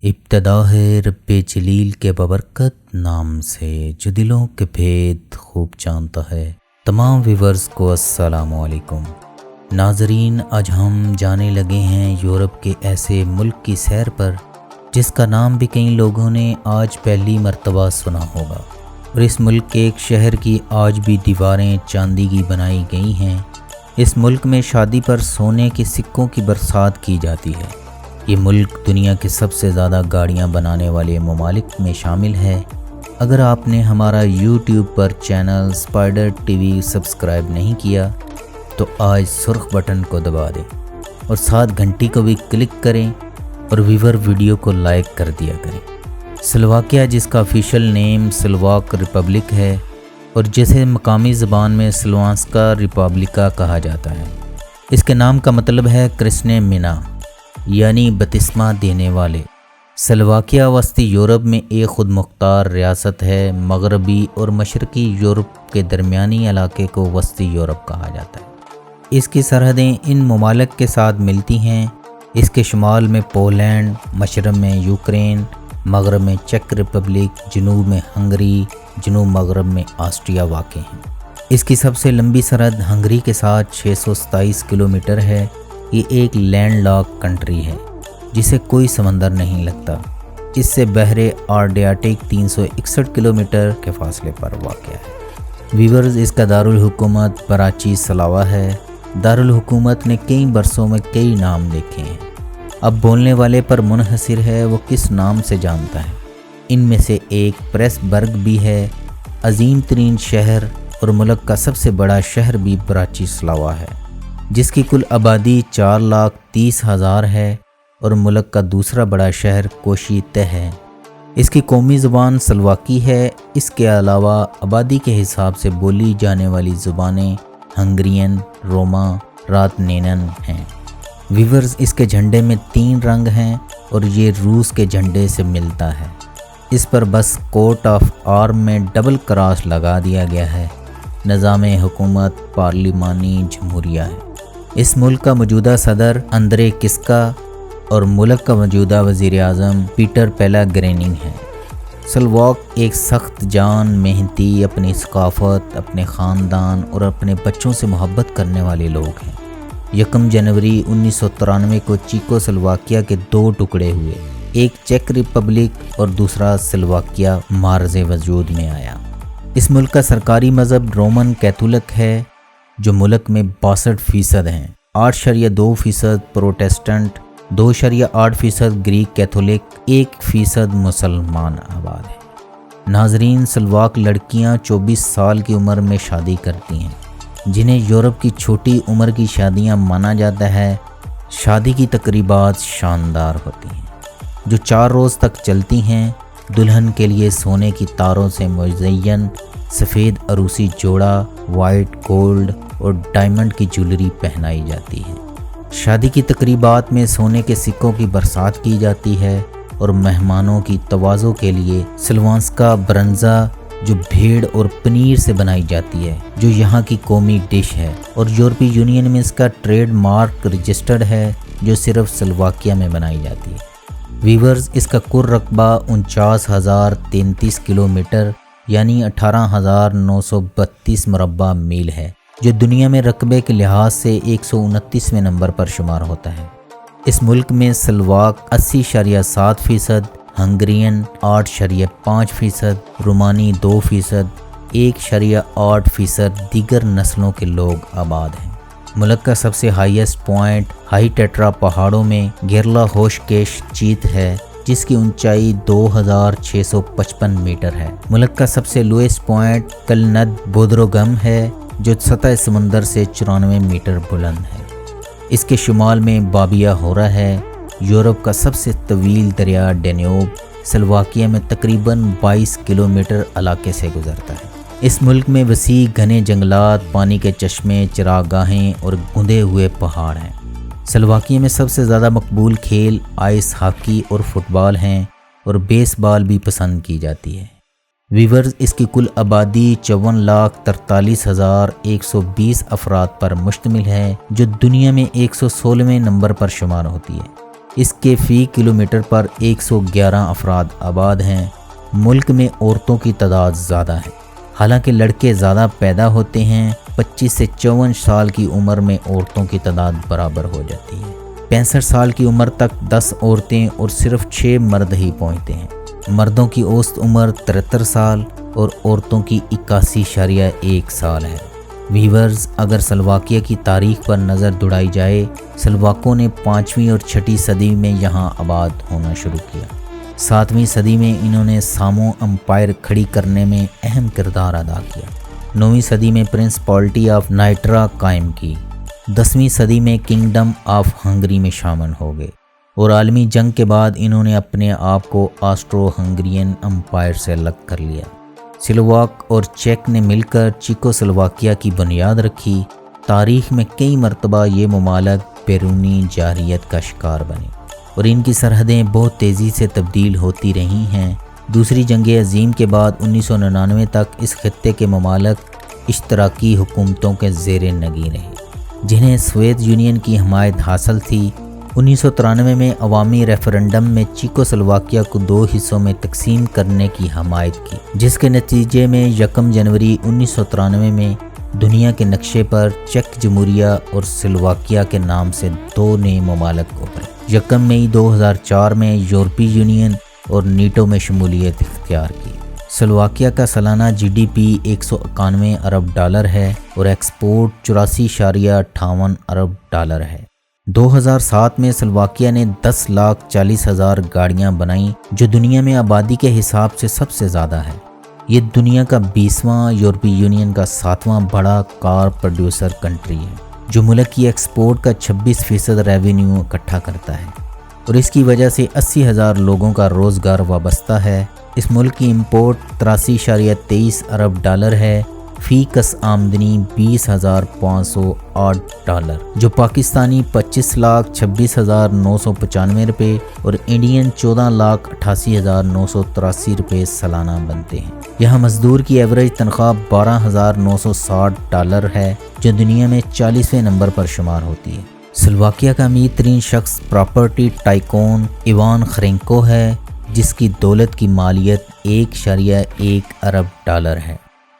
ابتدا ہے رب جلیل کے ببرکت نام سے جو دلوں کے بھید خوب جانتا ہے۔ تمام ویورز کو السلام علیکم۔ ناظرین، آج ہم جانے لگے ہیں یورپ کے ایسے ملک کی سیر پر جس کا نام بھی کئی لوگوں نے آج پہلی مرتبہ سنا ہوگا، اور اس ملک کے ایک شہر کی آج بھی دیواریں چاندی کی بنائی گئی ہیں۔ اس ملک میں شادی پر سونے کے سکوں کی برسات کی جاتی ہے۔ یہ ملک دنیا کے سب سے زیادہ گاڑیاں بنانے والے ممالک میں شامل ہے۔ اگر آپ نے ہمارا یوٹیوب پر channel spider T V subscribe نہیں کیا تو آج سرخ بٹن کو دبا دیں اور ساتھ گھنٹی کو بھی کلک کریں اور ویڈیو کو لائک کر دیا کریں۔ سلواکیہ، جس کا آفیشیل نیم سلواک ریپبلک ہے اور جسے مقامی زبان میں سلوانسکا ریپبلکا کہا جاتا ہے، اس کے نام کا مطلب ہے کرسنے مینا، یعنی بپتسمہ دینے والے۔ سلواکیہ وسطی یورپ میں ایک خود مختار ریاست ہے۔ مغربی اور مشرقی یورپ کے درمیانی علاقے کو وسطی یورپ کہا جاتا ہے۔ اس کی سرحدیں ان ممالک کے ساتھ ملتی ہیں۔ اس کے شمال میں پولینڈ، مشرق میں یوکرین، مغرب میں چیک ریپبلک، جنوب میں ہنگری، جنوب مغرب میں آسٹریا واقع ہیں۔ اس کی سب سے لمبی سرحد ہنگری کے ساتھ 627 کلومیٹر ہے۔ یہ ایک لینڈ لاک کنٹری ہے جسے کوئی سمندر نہیں لگتا۔ اس سے بحر آڈریاٹک 361 کلومیٹر کے فاصلے پر واقع ہے۔ ویورز، اس کا دارالحکومت براچی سلاوا ہے۔ دارالحکومت نے کئی برسوں میں کئی نام دیکھے ہیں، اب بولنے والے پر منحصر ہے وہ کس نام سے جانتا ہے۔ ان میں سے ایک پریس برگ بھی ہے۔ عظیم ترین شہر اور ملک کا سب سے بڑا شہر بھی براچی سلاوا ہے، جس کی کل آبادی 4,30,000 ہے، اور ملک کا دوسرا بڑا شہر کوشیتے ہے۔ اس کی قومی زبان سلواکی ہے۔ اس کے علاوہ آبادی کے حساب سے بولی جانے والی زبانیں ہنگرین، روما، راتنینن ہیں۔ ویورز، اس کے جھنڈے میں 3 رنگ ہیں اور یہ روس کے جھنڈے سے ملتا ہے۔ اس پر بس کوٹ آف آرم میں ڈبل کراس لگا دیا گیا ہے۔ نظام حکومت پارلیمانی جمہوریہ ہے۔ اس ملک کا موجودہ صدر اندرے کسکا اور ملک کا موجودہ وزیر اعظم پیٹر پیلاگرینی ہے۔ سلواک ایک سخت جان، محنتی، اپنی ثقافت، اپنے خاندان اور اپنے بچوں سے محبت کرنے والے لوگ ہیں۔ 1 جنوری 1993 کو چیکو سلواکیہ کے 2 ٹکڑے ہوئے، ایک چیک ریپبلک اور دوسرا سلواکیہ معرض وجود میں آیا۔ اس ملک کا سرکاری مذہب رومن کیتھولک ہے، جو ملک میں 62% ہیں۔ 8.2% پروٹیسٹنٹ، 2.8% گریک کیتھولک، 1% مسلمان آباد ہے۔ ناظرین، سلواک لڑکیاں 24 سال کی عمر میں شادی کرتی ہیں، جنہیں یورپ کی چھوٹی عمر کی شادیاں مانا جاتا ہے۔ شادی کی تقریبات شاندار ہوتی ہیں جو 4 روز تک چلتی ہیں۔ دلہن کے لیے سونے کی تاروں سے مزین سفید عروسی جوڑا، وائٹ، گولڈ اور ڈائمنڈ کی جویلری پہنائی جاتی ہے۔ شادی کی تقریبات میں سونے کے سکوں کی برسات کی جاتی ہے، اور مہمانوں کی تواضع کے لیے سلوانسکا برنزا، جو بھیڑ اور پنیر سے بنائی جاتی ہے، جو یہاں کی قومی ڈش ہے اور یورپی یونین میں اس کا ٹریڈ مارک رجسٹرڈ ہے، جو صرف سلواکیہ میں بنائی جاتی ہے۔ ویورز، اس کا کل رقبہ 49,033 کلومیٹر یعنی 18,932 مربع میل ہے، جو دنیا میں رقبے کے لحاظ سے 129ویں نمبر پر شمار ہوتا ہے۔ اس ملک میں سلواک 80.7%، ہنگرین 8.5%، رومانی 2%، 1.8% دیگر نسلوں کے لوگ آباد ہیں۔ ملک کا سب سے ہائیسٹ پوائنٹ ہائی ٹیٹرا پہاڑوں میں گیرلا ہوشکیش چیت ہے، جس کی اونچائی 2,655 میٹر ہے۔ ملک کا سب سے لوئسٹ پوائنٹ کلند بودروگم ہے، جو سطح سمندر سے 94 میٹر بلند ہے۔ اس کے شمال میں بابیا ہورا ہے۔ یورپ کا سب سے طویل دریا ڈینیوب سلواکیہ میں تقریباً 22 کلومیٹر علاقے سے گزرتا ہے۔ اس ملک میں وسیع گھنے جنگلات، پانی کے چشمے، چراگاہیں اور گندے ہوئے پہاڑ ہیں۔ سلواکیہ میں سب سے زیادہ مقبول کھیل آئس ہاکی اور فٹ بال ہیں، اور بیس بال بھی پسند کی جاتی ہے۔ ویورز، اس کی کل آبادی 54,43,120 افراد پر مشتمل ہے، جو دنیا میں 116ویں نمبر پر شمار ہوتی ہے۔ اس کے فی کلومیٹر پر 111 افراد آباد ہیں۔ ملک میں عورتوں کی تعداد زیادہ ہے، حالانکہ لڑکے زیادہ پیدا ہوتے ہیں۔ 25 سے 54 سال کی عمر میں عورتوں کی تعداد برابر ہو جاتی ہے۔ 65 سال کی عمر تک 10 عورتیں اور صرف 6 مرد ہی پہنچتے ہیں۔ مردوں کی اوسط عمر 73 سال اور عورتوں کی 81.1 سال ہے۔ ویورز، اگر سلواکیہ کی تاریخ پر نظر دوڑائی جائے، سلواکوں نے 5ویں اور 6ٹھی صدی میں یہاں آباد ہونا شروع کیا۔ 7ویں صدی میں انہوں نے سامو امپائر کھڑی کرنے میں اہم کردار ادا کیا۔ 9ویں صدی میں پرنسپالٹی آف نائٹرا قائم کی۔ 10ویں صدی میں کنگڈم آف ہنگری میں شامل ہو گئے اور عالمی جنگ کے بعد انہوں نے اپنے آپ کو آسٹرو ہنگرین امپائر سے الگ کر لیا۔ سلواک اور چیک نے مل کر چیکو سلواکیہ کی بنیاد رکھی۔ تاریخ میں کئی مرتبہ یہ ممالک بیرونی جارحیت کا شکار بنے اور ان کی سرحدیں بہت تیزی سے تبدیل ہوتی رہی ہیں۔ دوسری جنگ عظیم کے بعد 1999 تک اس خطے کے ممالک اشتراکی حکومتوں کے زیر نگیں رہے، جنہیں سوویت یونین کی حمایت حاصل تھی۔ 1993 میں عوامی ریفرنڈم میں چیکو سلواکیہ کو 2 حصوں میں تقسیم کرنے کی حمایت کی، جس کے نتیجے میں 1 جنوری 1993 میں دنیا کے نقشے پر چیک جمہوریہ اور سلواکیہ کے نام سے 2 نئے ممالک ابھرے۔ 1 مئی 2004 میں یورپی یونین اور نیٹو میں شمولیت اختیار کی۔ سلواکیہ کا سالانہ جی ڈی پی $191 ارب ہے اور ایکسپورٹ $84.58 ارب ہے۔ 2007 میں سلواکیہ نے 10,40,000 گاڑیاں بنائیں، جو دنیا میں آبادی کے حساب سے سب سے زیادہ ہے۔ یہ دنیا کا 20واں، یورپی یونین کا 7واں بڑا کار پروڈیوسر کنٹری ہے، جو ملک کی ایکسپورٹ کا 26% ریونیو اکٹھا کرتا ہے اور اس کی وجہ سے 80,000 لوگوں کا روزگار وابستہ ہے۔ اس ملک کی امپورٹ $83.23 ارب ہے۔ فی کس آمدنی $20,508، جو پاکستانی $25,26,995 اور انڈین $14,88,983 سالانہ بنتے ہیں۔ یہاں مزدور کی ایوریج تنخواہ $12,960 ہے، جو دنیا میں 40ویں نمبر پر شمار ہوتی ہے۔ سلواکیہ کا امیر ترین شخص پراپرٹی ٹائکون ایوان خرینکو ہے، جس کی دولت کی مالیت $1.1 ارب ہے۔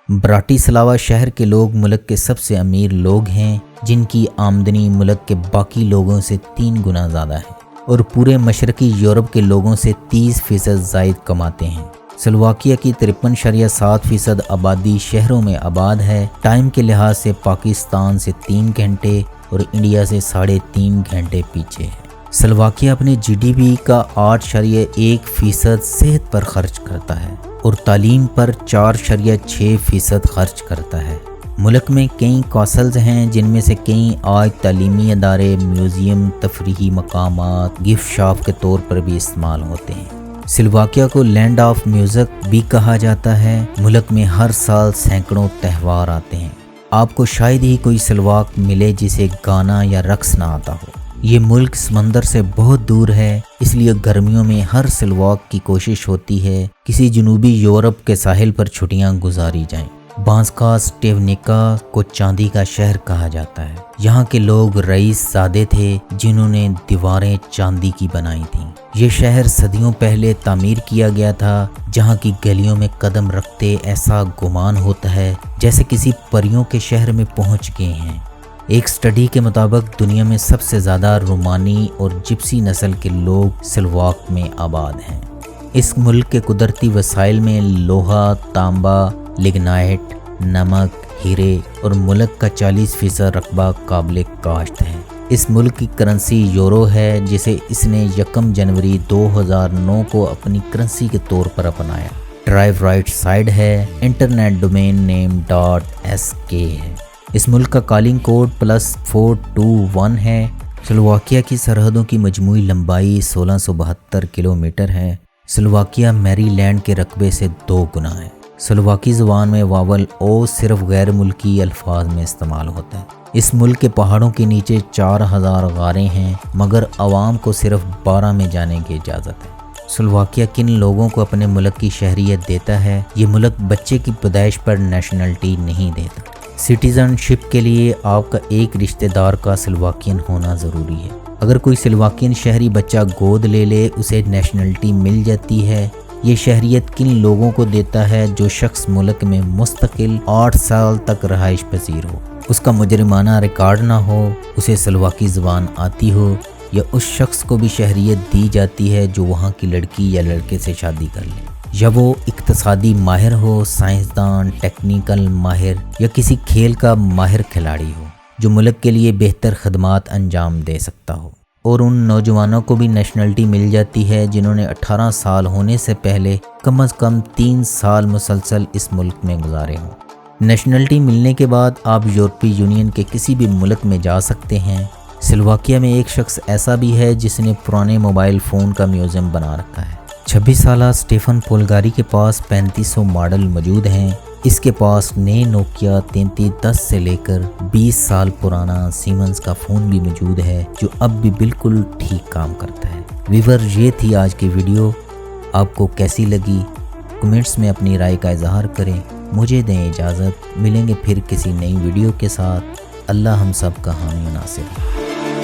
براٹیسلاوا شہر کے لوگ ملک کے سب سے امیر لوگ ہیں، جن کی آمدنی ملک کے باقی لوگوں سے 3 گنا زیادہ ہے اور پورے مشرقی یورپ کے لوگوں سے 30% زائد کماتے ہیں۔ سلواکیہ کی 53.7% آبادی شہروں میں آباد ہے۔ ٹائم کے لحاظ سے پاکستان سے 3 گھنٹے اور انڈیا سے 3.5 گھنٹے پیچھے ہے۔ سلواکیہ اپنے جی ڈی پی کا 8.1% صحت پر خرچ کرتا ہے اور تعلیم پر 4.6% خرچ کرتا ہے۔ ملک میں کئی کاسلز ہیں، جن میں سے کئی آج تعلیمی ادارے، میوزیم، تفریحی مقامات، گفٹ شاپ کے طور پر بھی استعمال ہوتے ہیں۔ سلواکیہ کو لینڈ آف میوزک بھی کہا جاتا ہے۔ ملک میں ہر سال سینکڑوں تہوار آتے ہیں۔ آپ کو شاید ہی کوئی سلواک ملے جسے گانا یا رقص نہ آتا ہو۔ یہ ملک سمندر سے بہت دور ہے، اس لیے گرمیوں میں ہر سلواک کی کوشش ہوتی ہے کسی جنوبی یورپ کے ساحل پر چھٹیاں گزاری جائیں۔ بانسکا سٹیونیکا کو چاندی کا شہر کہا جاتا ہے۔ یہاں کے لوگ رئیس زادے تھے، جنہوں نے دیواریں چاندی کی بنائی تھیں۔ یہ شہر صدیوں پہلے تعمیر کیا گیا تھا، جہاں کی گلیوں میں قدم رکھتے ایسا گمان ہوتا ہے جیسے کسی پریوں کے شہر میں پہنچ گئے ہیں۔ ایک سٹڈی کے مطابق دنیا میں سب سے زیادہ رومانی اور جپسی نسل کے لوگ سلواک میں آباد ہیں۔ اس ملک کے قدرتی وسائل میں لوہا، تانبا، لگنائٹ، نمک، ہیرے اور ملک کا 40% رقبہ قابل کاشت ہے۔ اس ملک کی کرنسی یورو ہے، جسے اس نے 1 جنوری 2009 کو اپنی کرنسی کے طور پر اپنایا۔ ڈرائیو رائٹ سائڈ ہے۔ انٹرنیٹ ڈومین نیم .sk ہے۔ اس ملک کا کالنگ کوڈ +421 ہے۔ سلواکیہ کی سرحدوں کی مجموعی لمبائی 1672 کلومیٹر ہے۔ سلواکیہ میری لینڈ کے رقبے سے 2 گنا ہے۔ سلواکی زبان میں واول او صرف غیر ملکی الفاظ میں استعمال ہوتا ہے۔ اس ملک کے پہاڑوں کے نیچے 4000 غاریں ہیں، مگر عوام کو صرف 12 میں جانے کی اجازت ہے۔ سلواکیہ کن لوگوں کو اپنے ملک کی شہریت دیتا ہے؟ یہ ملک بچے کی پیدائش پر نیشنلٹی نہیں دیتا۔ سٹیزن شپ کے لیے آپ کا ایک رشتہ دار کا سلواکین ہونا ضروری ہے۔ اگر کوئی سلواکین شہری بچہ گود لے لے اسے نیشنلٹی مل جاتی ہے۔ یہ شہریت کن لوگوں کو دیتا ہے؟ جو شخص ملک میں مستقل 8 سال تک رہائش پذیر ہو، اس کا مجرمانہ ریکارڈ نہ ہو، اسے سلواکی زبان آتی ہو، یا اس شخص کو بھی شہریت دی جاتی ہے جو وہاں کی لڑکی یا لڑکے سے شادی کر لے، یا وہ اقتصادی ماہر ہو، سائنسدان، ٹیکنیکل ماہر، یا کسی کھیل کا ماہر کھلاڑی ہو جو ملک کے لیے بہتر خدمات انجام دے سکتا ہو۔ اور ان نوجوانوں کو بھی نیشنلٹی مل جاتی ہے جنہوں نے 18 سال ہونے سے پہلے کم از کم 3 سال مسلسل اس ملک میں گزارے ہوں۔ نیشنلٹی ملنے کے بعد آپ یورپی یونین کے کسی بھی ملک میں جا سکتے ہیں۔ سلواکیہ میں ایک شخص ایسا بھی ہے جس نے پرانے موبائل فون کا میوزیم بنا رکھا ہے۔ 26 سالہ اسٹیفن پولگاری کے پاس 3500 ماڈل موجود ہیں۔ اس کے پاس نئے نوکیا 3310 سے لے کر 20 سال پرانا سیمنز کا فون بھی موجود ہے جو اب بھی بالکل ٹھیک کام کرتا ہے۔ ویور، یہ تھی آج کی ویڈیو، آپ کو کیسی لگی؟ کمنٹس میں اپنی رائے کا اظہار کریں۔ مجھے دیں اجازت، ملیں گے پھر کسی نئی ویڈیو کے ساتھ۔ اللہ ہم سب کا حامی و ناصر۔